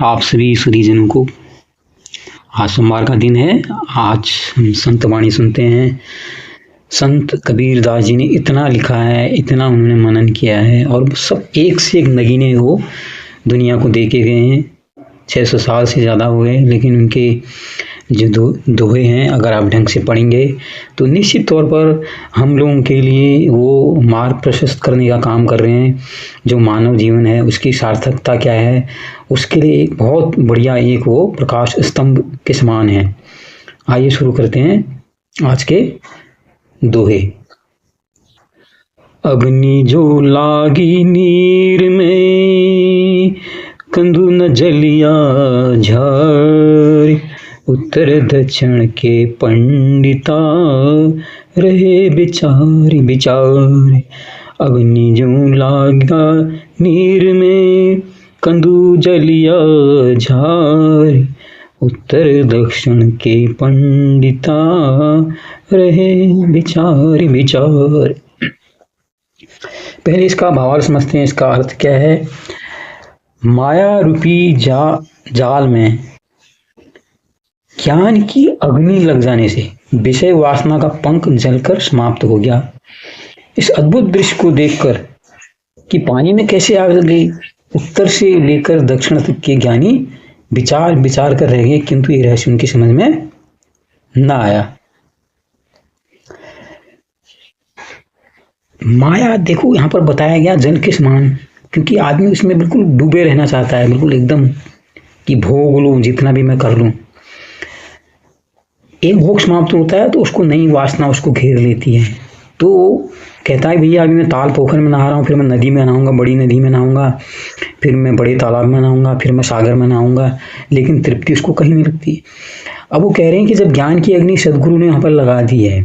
आप सभी सुधीजनों को। आज सोमवार का दिन है। आज हम संत वाणी सुनते हैं। संत कबीरदास जी ने इतना लिखा है, इतना उन्होंने मनन किया है और सब एक से एक नगीने वो दुनिया को दे के गए हैं। 600 साल से ज़्यादा हुए, लेकिन उनके जो दोहे हैं अगर आप ढंग से पढ़ेंगे तो निश्चित तौर पर हम लोगों के लिए वो मार्ग प्रशस्त करने का काम कर रहे हैं। जो मानव जीवन है उसकी सार्थकता क्या है, उसके लिए एक बहुत बढ़िया एक वो प्रकाश स्तंभ के समान है। आइए शुरू करते हैं आज के दोहे। अग्नि जो लागी नीर में, कंदु न जलिया झार, उत्तर दक्षिण के पंडिता रहे बिचारी बिचार। अग्नि जो लागा नीर में, कंदु जलिया झार, उत्तर दक्षिण के पंडिता रहे बिचारी बिचार। पहले इसका भावार्थ समझते हैं। इसका अर्थ क्या है? माया रूपी जाल में ज्ञान की अग्नि लग जाने से विषय वासना का पंख जलकर समाप्त हो गया। इस अद्भुत दृश्य को देखकर कि पानी में कैसे आग लग गई, उत्तर से लेकर दक्षिण तक के ज्ञानी विचार विचार कर रह गए, किंतु ये रहस्य उनकी समझ में न आया। माया देखो यहाँ पर बताया गया जल के समान, क्योंकि आदमी उसमें बिल्कुल डूबे रहना चाहता है, बिल्कुल एकदम कि भोग लूं, जितना भी मैं कर लूं। एक भोग समाप्त होता है तो उसको नई वासना उसको घेर लेती है। तो कहता है भैया अभी मैं ताल पोखर में नहा रहा हूँ, फिर मैं नदी में नहाऊंगा, बड़ी नदी में नहाऊंगा, फिर मैं बड़े तालाब में नहाऊंगा, फिर मैं सागर में नहाऊंगा, लेकिन तृप्ति उसको कहीं नहीं लगती। अब वो कह रहे हैं कि जब ज्ञान की अग्नि सदगुरु ने यहाँ पर लगा दी है,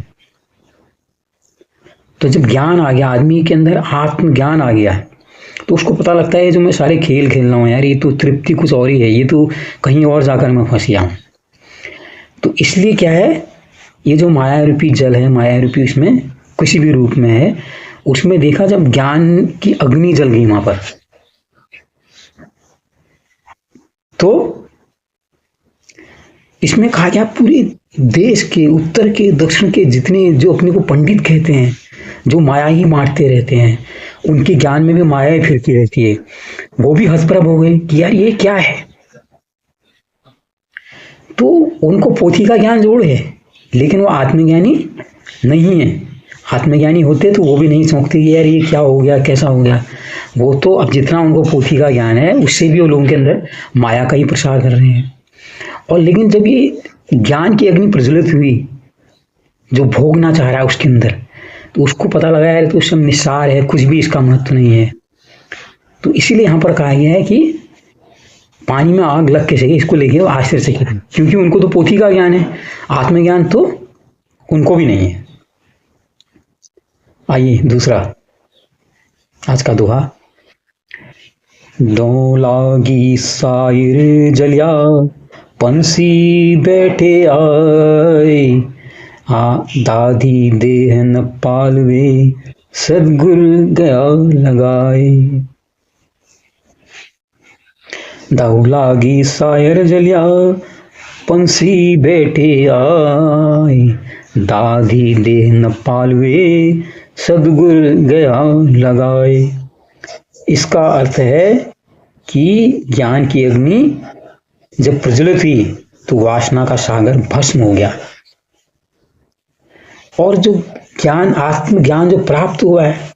तो जब ज्ञान आ गया आदमी के अंदर, आत्मज्ञान आ गया है, तो उसको पता लगता है जो मैं सारे खेल खेल रहा हूँ यार, ये तो तृप्ति कुछ और ही है, ये तो कहीं और जाकर मैं फंस गया हूँ। तो इसलिए क्या है, ये जो माया रूपी जल है, माया रूपी उसमें किसी भी रूप में है, उसमें देखा जब ज्ञान की अग्नि जल गई वहां पर, तो इसमें कहा गया पूरे देश के उत्तर के दक्षिण के जितने जो अपने को पंडित कहते हैं, जो माया ही बांटते रहते हैं, उनके ज्ञान में भी माया ही फिरती रहती है, वो भी हतप्रभ हो गए कि यार ये क्या है। तो उनको पोथी का ज्ञान जोड़ है, लेकिन वो आत्मज्ञानी नहीं है। आत्मज्ञानी होते तो वो भी नहीं सोचते कि यार ये क्या हो गया, कैसा हो गया। वो तो अब जितना उनको पोथी का ज्ञान है उससे भी वो लोगों के अंदर माया का ही प्रसार कर रहे हैं। और लेकिन जब ये ज्ञान की अग्नि प्रज्वलित हुई, जो भोगना चाह रहा है उसके अंदर, तो उसको पता लगा यार तो सब निस्सार है, कुछ भी इसका महत्व नहीं है। तो इसीलिए यहाँ पर कहा गया है कि पानी में आग लग के सही इसको लेके वो आश्चर्य से, क्योंकि उनको तो पोथी का ज्ञान है, आत्मज्ञान तो उनको भी नहीं है। आइए दूसरा आज का दोहा। दो लागी सायर जलिया, पंसी बैठे आए, दादी देहन पालवे, सदगुर गया लगाए। दाऊ लागी सायर जलिया, पंसी बैठे आए, दादी देहन पालवे, सदगुर गया लगाए। इसका अर्थ है कि ज्ञान की अग्नि जब प्रज्वलित हुई तो वासना का सागर भस्म हो गया, और जो ज्ञान आत्मज्ञान जो प्राप्त हुआ है,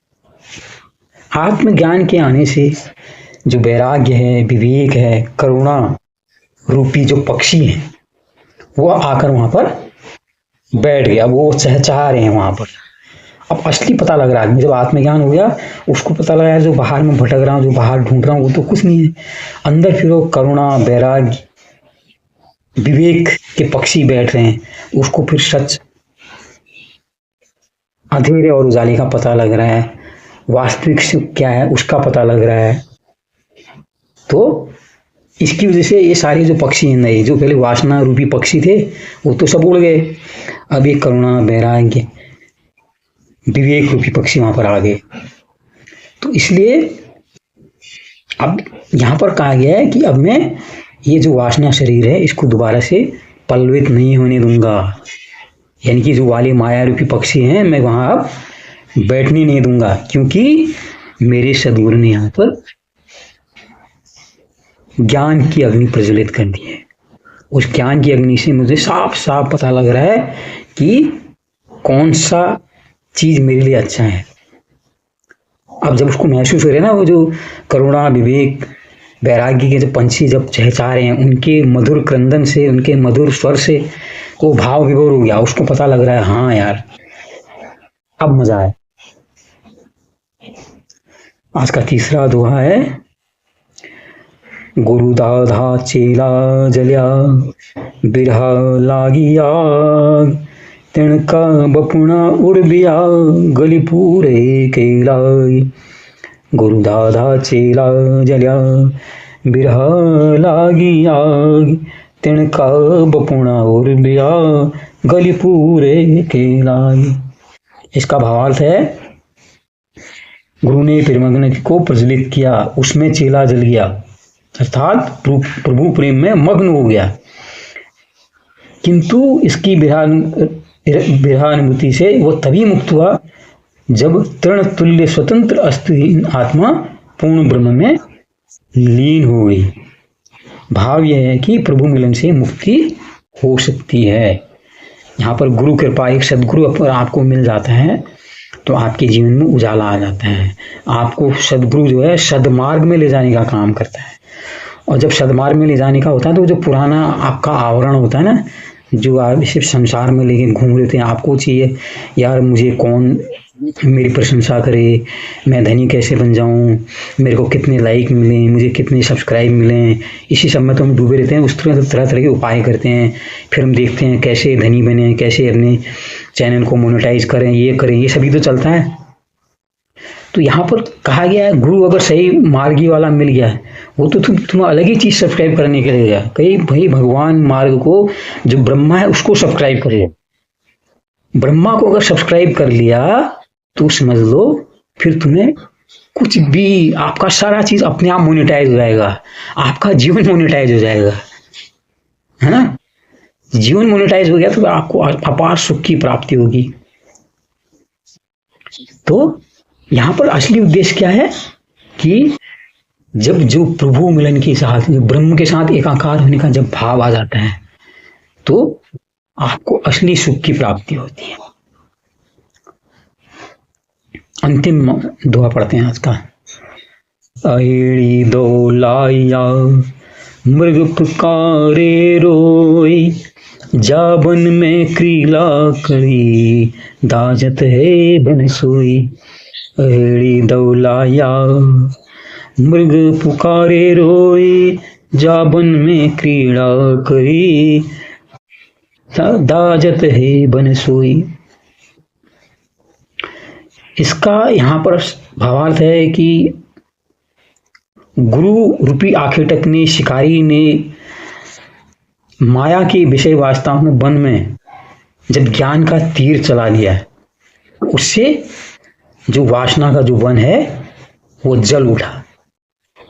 आत्मज्ञान के आने से जो वैराग्य है, विवेक है, करुणा रूपी जो पक्षी है, वो आकर वहां पर बैठ गया, वो चहचहा रहे हैं वहां पर। अब असली पता लग रहा है, जब आत्मज्ञान हो गया उसको पता लगा जो बाहर में भटक रहा हूँ, जो बाहर ढूंढ रहा हूँ, वो तो कुछ नहीं है। अंदर फिर वो करुणा, वैराग्य, विवेक के पक्षी बैठ रहे हैं, उसको फिर सच, अंधेरे और उजाले का पता लग रहा है, वास्तविक सुख क्या है उसका पता लग रहा है। तो इसकी वजह से ये सारे जो पक्षी हैं नए, जो पहले वासना रूपी पक्षी थे, वो तो सब उड़ गए। अब ये करुणा, वैराग्य, विवेक रूपी पक्षी वहां पर आ गए। तो इसलिए अब यहां पर कहा गया है कि अब मैं ये जो वासना शरीर है इसको दोबारा से पल्लवित नहीं होने दूंगा, यानी कि जो वाली माया रूपी पक्षी हैं मैं वहां अब बैठने नहीं दूंगा, क्योंकि मेरे सद्गुरु ने यहाँ पर ज्ञान की अग्नि प्रज्वलित कर दी है। उस ज्ञान की अग्नि से मुझे साफ साफ पता लग रहा है कि कौन सा चीज मेरे लिए अच्छा है। अब जब उसको महसूस हो रहा है ना, वो जो करुणा विवेक वैराग्य के जो पंछी जब चहचहा रहे हैं, उनके मधुर क्रंदन से, उनके मधुर स्वर से वो भाव विभोर हो गया, उसको पता लग रहा है हाँ यार अब मजा है। आज का तीसरा दोहा है, गुरु दाधा चेला जल्या बिरहा लागिया तिणका बपुणा उड़बिया गली पूरे केलाई। गुरु दाधा चेला जल्या बिरहा लागिया तिणका बपुणा उड़बिया गली पूरे केलाई। इसका भावार्थ है, गुरु ने प्रेमाग्नि को प्रज्वलित किया, उसमें चेला जल गया, अर्थात प्रभु प्रेम में मग्न हो गया, किंतु इसकी विरहानुभूति से वो तभी मुक्त हुआ जब तृण तुल्य स्वतंत्र अस्तहीन आत्मा पूर्ण ब्रह्म में लीन हो गई। भाव यह है कि प्रभु मिलन से मुक्ति हो सकती है। यहाँ पर गुरु कृपा, एक सदगुरु अगर आपको मिल जाता है तो आपके जीवन में उजाला आ जाता है। आपको सदगुरु जो है सदमार्ग में ले जाने का काम करता है, और जब सदमार्ग में ले जाने का होता है तो जो पुराना आपका आवरण होता है ना, जो आप सिर्फ संसार में लेके घूम रहे थे, आपको चाहिए यार मुझे कौन मेरी प्रशंसा करे, मैं धनी कैसे बन जाऊं, मेरे को कितने लाइक मिलें, मुझे कितने सब्सक्राइब मिलें, इसी सब में तो हम डूबे रहते हैं। उस तरह तरह के उपाय करते हैं, फिर हम देखते हैं कैसे धनी बने, कैसे अपने चैनल को मोनेटाइज करें, ये करें, ये सभी तो चलता है। तो यहाँ पर कहा गया है गुरु अगर सही मार्गी वाला मिल गया है, वो तो तुम अलग ही चीज सब्सक्राइब करने के लिए गया, कहीं भाई भगवान मार्ग को जो ब्रह्मा है उसको सब्सक्राइब करिए। ब्रह्मा को अगर सब्सक्राइब कर लिया तो समझ लो फिर तुम्हें कुछ भी, आपका सारा चीज अपने आप मोनेटाइज हो जाएगा, आपका जीवन मोनेटाइज हो जाएगा, है ना। जीवन मोनेटाइज हो गया तो आपको अपार सुख की प्राप्ति होगी। तो यहाँ पर असली उद्देश्य क्या है कि जब जो प्रभु मिलन के साथ, जो ब्रह्म के साथ एकाकार होने का जब भाव आ जाता है तो आपको असली सुख की प्राप्ति होती है। अंतिम दुआ पढ़ते हैं आज का। अहिड़ी दो लाया मृग पुकारे रोई, जाबन में क्रीला करी दाजत है बन सोई। अहिड़ी दो लाया मृग पुकारे रोई, जाबन में क्रीड़ा करी दाजत है बन सोई। इसका यहाँ पर भावार्थ है कि गुरु रूपी आखेटक ने, शिकारी ने माया के विषय वास्तव में वन में जब ज्ञान का तीर चला दिया, उससे जो वासना का जो वन है वो जल उठा,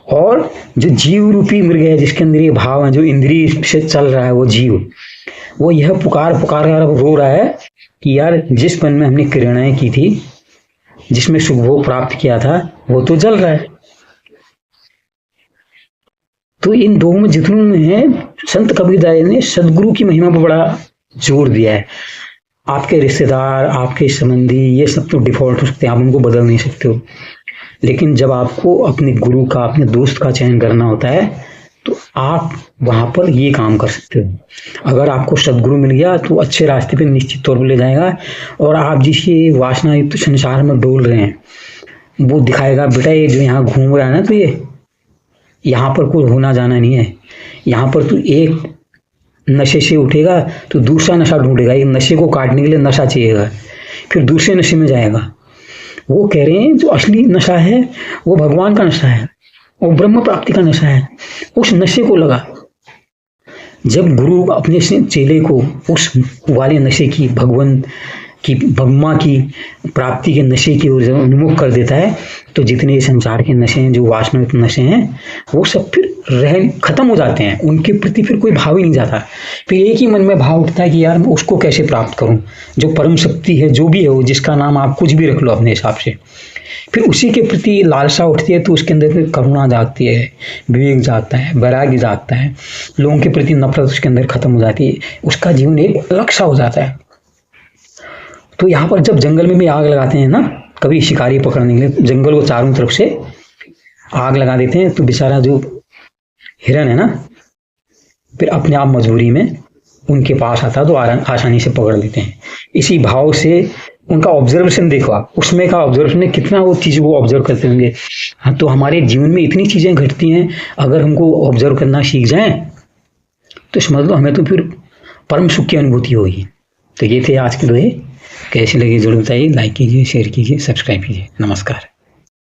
और जो जीव रूपी मृग है जिसके अंदर ये भाव है, जो इंद्रिय से चल रहा है वो जीव, वो यह पुकार पुकार कर रो रहा है कि यार जिस वन में हमने क्रीड़ाएं की थी, जिसमें सुखभोग प्राप्त किया था, वो तो जल रहा है। तो इन दो में जितनों में है, संत कबीरदास ने सदगुरु की महिमा पर बड़ा जोर दिया है। आपके रिश्तेदार, आपके संबंधी, ये सब तो डिफॉल्ट हो सकते हैं, आप उनको बदल नहीं सकते हो, लेकिन जब आपको अपने गुरु का, अपने दोस्त का चयन करना होता है तो आप वहां पर ये काम कर सकते हो। अगर आपको सदगुरु मिल गया तो अच्छे रास्ते पे निश्चित तौर पर ले जाएगा, और आप जिस ये वासना युक्त संसार में डोल रहे हैं वो दिखाएगा बेटा ये जो यहाँ घूम रहा है ना, तो ये यहाँ पर कोई होना जाना नहीं है। यहाँ पर तू एक नशे से उठेगा तो दूसरा नशा ढूंढेगा, एक नशे को काटने के लिए नशा चाहिएगा, फिर दूसरे नशे में जाएगा। वो कह रहे हैं जो असली नशा है वो भगवान का नशा है, वो ब्रह्म प्राप्ति का नशा है। उस नशे को लगा। जब गुरु अपने चेले को उस वाले नशे की, भगवान कि ब्रह्मा की प्राप्ति के नशे की ओर जब उन्मुख कर देता है, तो जितने संसार के नशे हैं, जो वासनायुक्त नशे हैं, वो सब फिर खत्म हो जाते हैं। उनके प्रति फिर कोई भाव ही नहीं जाता। फिर एक ही मन में भाव उठता है कि यार मैं उसको कैसे प्राप्त करूं, जो परम शक्ति है, जो भी है वो, जिसका नाम आप कुछ भी रख लो अपने हिसाब से। फिर उसी के प्रति लालसा उठती है, तो उसके अंदर फिर करुणा जागती है, विवेक जागता है, वैराग्य जागता है, लोगों के प्रति नफरत उसके अंदर खत्म हो जाती है, उसका जीवन एक अलग सा हो जाता है। तो यहाँ पर जब जंगल में भी आग लगाते हैं ना, कभी शिकारी पकड़ने के लिए जंगल को चारों तरफ से आग लगा देते हैं, तो बेचारा जो हिरन है ना, फिर अपने आप मजबूरी में उनके पास आता है, तो आसानी से पकड़ लेते हैं। इसी भाव से उनका ऑब्जर्वेशन देखो आप, उसमें का ऑब्जर्वेशन कितना वो चीज़ों को ऑब्जर्व करते होंगे। हाँ, तो हमारे जीवन में इतनी चीज़ें घटती हैं, अगर हमको ऑब्जर्व करना सीख जाएं तो समझ लो हमें तो फिर परम सुख की अनुभूति होगी। तो ये थे आज के दोहे। कैसे लगे जरूर बताइए, लाइक कीजिए, शेयर कीजिए, सब्सक्राइब कीजिए। नमस्कार।